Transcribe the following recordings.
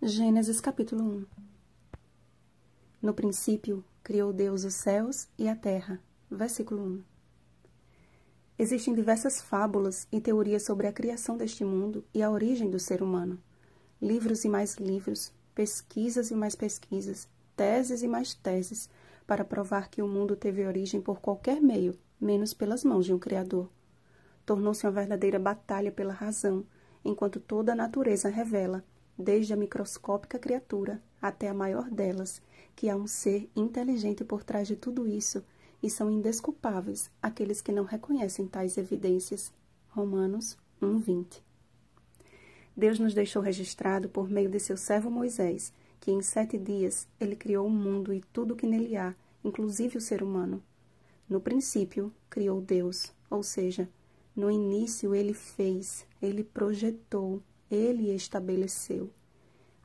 Gênesis capítulo 1. No princípio, criou Deus os céus e a terra. Versículo 1. Existem diversas fábulas e teorias sobre a criação deste mundo e a origem do ser humano. Livros e mais livros, pesquisas e mais pesquisas, teses e mais teses, para provar que o mundo teve origem por qualquer meio, menos pelas mãos de um Criador. Tornou-se uma verdadeira batalha pela razão, enquanto toda a natureza revela, desde a microscópica criatura até a maior delas, que há um ser inteligente por trás de tudo isso, e são indesculpáveis aqueles que não reconhecem tais evidências. Romanos 1:20. Deus nos deixou registrado por meio de seu servo Moisés, que em 7 dias ele criou o mundo e tudo o que nele há, inclusive o ser humano. No princípio, criou Deus, ou seja, no início ele fez, ele projetou, ele estabeleceu.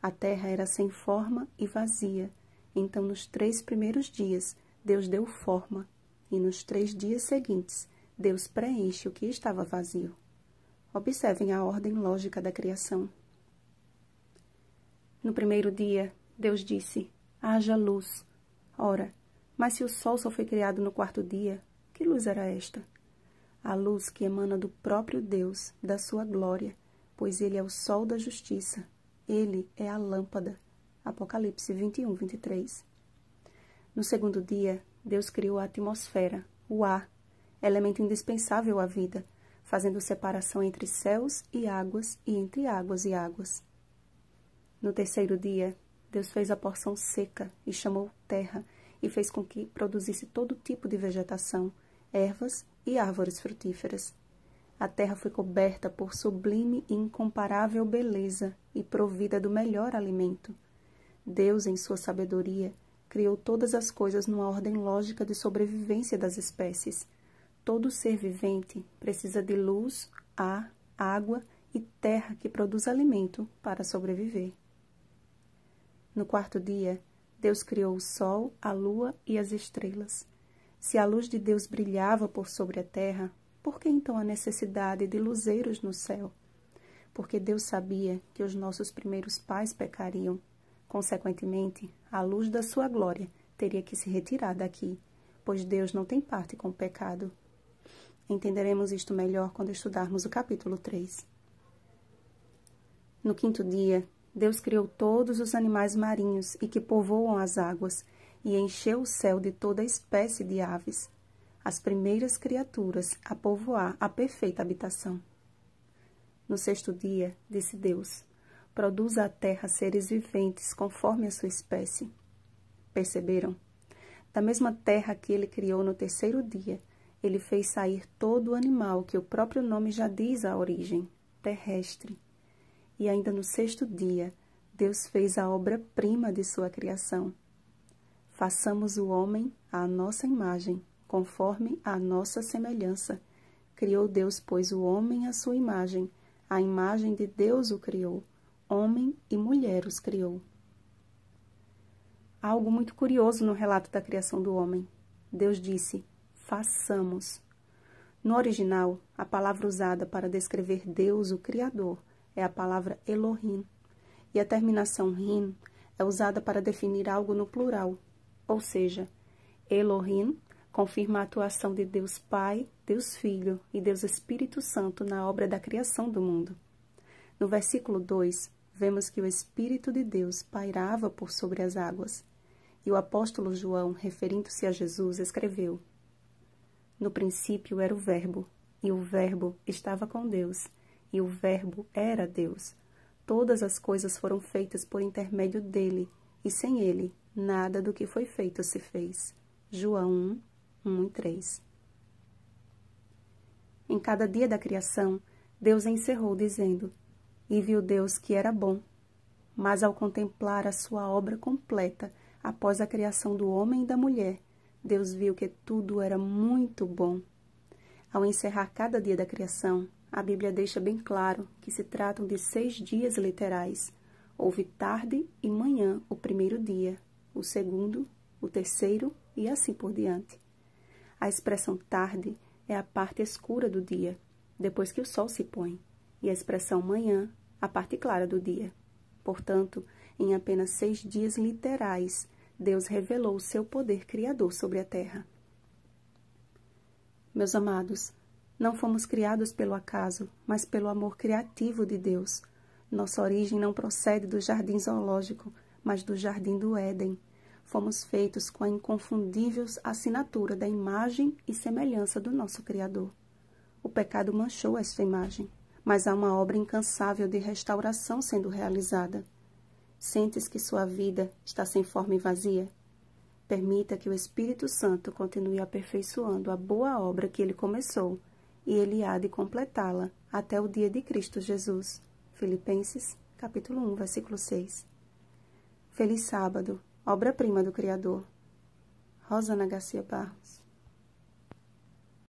A terra era sem forma e vazia. Então, nos 3 primeiros dias, Deus deu forma. E nos 3 dias seguintes, Deus preenche o que estava vazio. Observem a ordem lógica da criação. No primeiro dia, Deus disse, haja luz. Ora, mas se o sol só foi criado no 4º dia, que luz era esta? A luz que emana do próprio Deus, da sua glória, pois ele é o sol da justiça. Ele é a lâmpada. Apocalipse 21:23. No 2º dia, Deus criou a atmosfera, o ar, elemento indispensável à vida, fazendo separação entre céus e águas e entre águas e águas. No 3º dia, Deus fez a porção seca e chamou terra e fez com que produzisse todo tipo de vegetação, ervas e árvores frutíferas. A terra foi coberta por sublime e incomparável beleza e provida do melhor alimento. Deus, em sua sabedoria, criou todas as coisas numa ordem lógica de sobrevivência das espécies. Todo ser vivente precisa de luz, ar, água e terra que produz alimento para sobreviver. No 4º dia, Deus criou o sol, a lua e as estrelas. Se a luz de Deus brilhava por sobre a terra, por que então a necessidade de luzeiros no céu? Porque Deus sabia que os nossos primeiros pais pecariam. Consequentemente, a luz da sua glória teria que se retirar daqui, pois Deus não tem parte com o pecado. Entenderemos isto melhor quando estudarmos o capítulo 3. No 5º dia, Deus criou todos os animais marinhos e que povoam as águas, e encheu o céu de toda espécie de aves, as primeiras criaturas a povoar a perfeita habitação. No 6º dia, disse Deus, produza a terra seres viventes conforme a sua espécie. Perceberam? Da mesma terra que ele criou no 3º dia, ele fez sair todo o animal que o próprio nome já diz a origem, terrestre. E ainda no 6º dia, Deus fez a obra-prima de sua criação. Façamos o homem à nossa imagem, conforme a nossa semelhança. Criou Deus, pois, o homem à sua imagem, a imagem de Deus o criou, homem e mulher os criou. Há algo muito curioso no relato da criação do homem. Deus disse, façamos. No original, a palavra usada para descrever Deus, o Criador, é a palavra Elohim, e a terminação rim é usada para definir algo no plural, ou seja, Elohim confirma a atuação de Deus Pai, Deus Filho e Deus Espírito Santo na obra da criação do mundo. No versículo 2, vemos que o Espírito de Deus pairava por sobre as águas, e o apóstolo João, referindo-se a Jesus, escreveu, no princípio era o Verbo, e o Verbo estava com Deus, e o Verbo era Deus. Todas as coisas foram feitas por intermédio dele, e sem ele, nada do que foi feito se fez. João 1:3. Em cada dia da criação, Deus encerrou dizendo, e viu Deus que era bom. Mas ao contemplar a sua obra completa, após a criação do homem e da mulher, Deus viu que tudo era muito bom. Ao encerrar cada dia da criação, a Bíblia deixa bem claro que se tratam de 6 dias literais. Houve tarde e manhã o primeiro dia, o segundo, o terceiro e assim por diante. A expressão tarde é a parte escura do dia, depois que o sol se põe, e a expressão manhã, a parte clara do dia. Portanto, em apenas 6 dias literais, Deus revelou o seu poder criador sobre a terra. Meus amados, não fomos criados pelo acaso, mas pelo amor criativo de Deus. Nossa origem não procede do jardim zoológico, mas do jardim do Éden. Fomos feitos com a inconfundível assinatura da imagem e semelhança do nosso Criador. O pecado manchou esta imagem, mas há uma obra incansável de restauração sendo realizada. Sentes que sua vida está sem forma e vazia? Permita que o Espírito Santo continue aperfeiçoando a boa obra que ele começou, e ele há de completá-la até o dia de Cristo Jesus. Filipenses, capítulo 1, versículo 6. Feliz sábado, obra-prima do Criador. Rosana Garcia Barros.